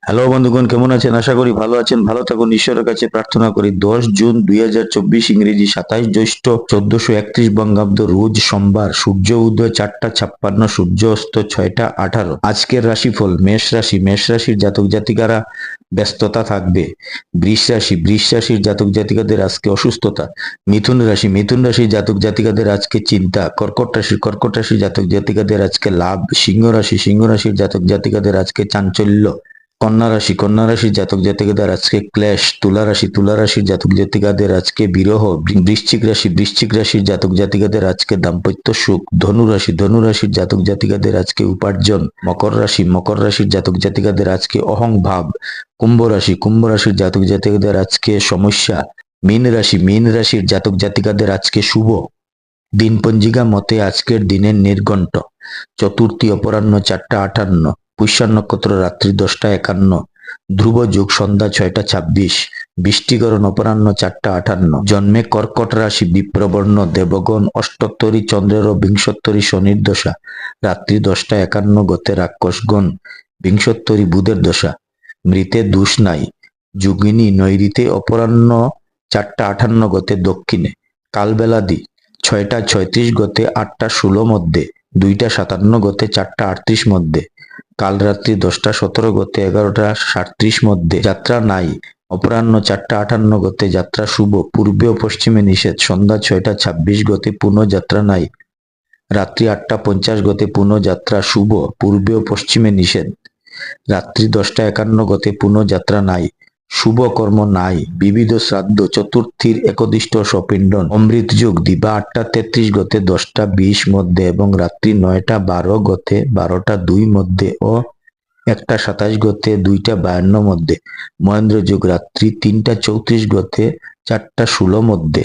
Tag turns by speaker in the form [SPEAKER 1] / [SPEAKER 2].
[SPEAKER 1] Hello বন্ধুগণ, কেমন আছেন? আশা করি ভালো আছেন। ভালো থাকুন, ঈশ্বরের কাছে প্রার্থনা করি। 10 জুন 2024 ইংরেজি, 27 জ্যৈষ্ঠ 1431 বঙ্গাব্দ, রোজ সোমবার। সূর্য উদয় 4টা 56, সূর্য অস্ত 6টা 18। আজকের রাশিফল: মেষ রাশি। মেষ রাশির জাতক জাতিকারা ব্যস্ততা থাকবে। বৃষ রাশির জাতক জাতিকাদের আজকে অসুস্থতা। মিথুন রাশি। মিথুন রাশির জাতক জাতিকাদের আজকে চিন্তা। কর্কট রাশির জাতক জাতিকাদের আজকে লাভ। সিংহ রাশির জাতক জাতিকাদের আজকে চাঞ্চল্য। কন্যা রাশির জাতক জাতিকাদের আজকে ক্লেশ। তুলা রাশির জাতক জাতিকাদের আজকে বিরহ। বৃশ্চিক রাশির জাতক জাতিকাদের আজকে দাম্পত্য সুখ। ধনু রাশির জাতক জাতিকাদের আজকে উপার্জন। মকর রাশির জাতক জাতিকাদের আজকে অহংভাব। কুম্ভ রাশির জাতক জাতিকাদের আজকে সমস্যা। মীন রাশির জাতক জাতিকাদের আজকে শুভ দিন। পঞ্জিকা মতে আজকের দিনের নির্ঘণ্ট চতুর্থী অপরাহ্ন 4টা 58, পুষ্যা নক্ষত্র রাত্রি 10টা 51, ধ্রুব যোগ সন্ধ্যা 6টা 26, বৃষ্টিকরণ অপরাহ্ন 4টা 58। জন্মে কর্কট রাশি, বিপ্রবর্ণ, দেবগণ, অষ্টোত্তরী চন্দ্রের বিংশোত্তরী শনির দশা, রাত্রি 10টা 51 গতে রাক্ষসগণ, বিংশোত্তরী বুধের দশা। মৃতে দোষ নাই। যোগিনী নৈরিতে অপরাহ্ন 4টা 58 গতে দক্ষিণে, কালবেলাদি 6টা 36 গতে 8টা 16 মধ্যে, 2টা 57 গতে 4টা 38 মধ্যে, কাল রাত্রি 10টা 17 গতে 11টা 37 মধ্যে। যাত্রা নাই। অপরাহ্ন 4টা 58 গতে যাত্রা শুভ, পূর্বে ও পশ্চিমে নিষেধ। সন্ধ্যা 6টা 26 গতে পুনঃ যাত্রা নাই। রাত্রি 8টা 50 গতে পুনঃ যাত্রা শুভ, পূর্বে ও পশ্চিমে নিষেধ। রাত্রি 10টা 51 গতে পুনঃ যাত্রা নাই। শুভ কর্ম নাই। বিবিধ শ্রাদ্ধ, চতুর্থীর একদিষ্ট সপিণ্ডন। অমৃত যোগ দিবা 8টা 33 গতে 10টা 20 মধ্যে এবং রাত্রি 9টা 12 গতে 12টা 2 মধ্যে ও 1টা 27 গতে 2টা 52 মধ্যে। মহেন্দ্র যোগ রাত্রি 3টা 34 গতে 4টা 16 মধ্যে।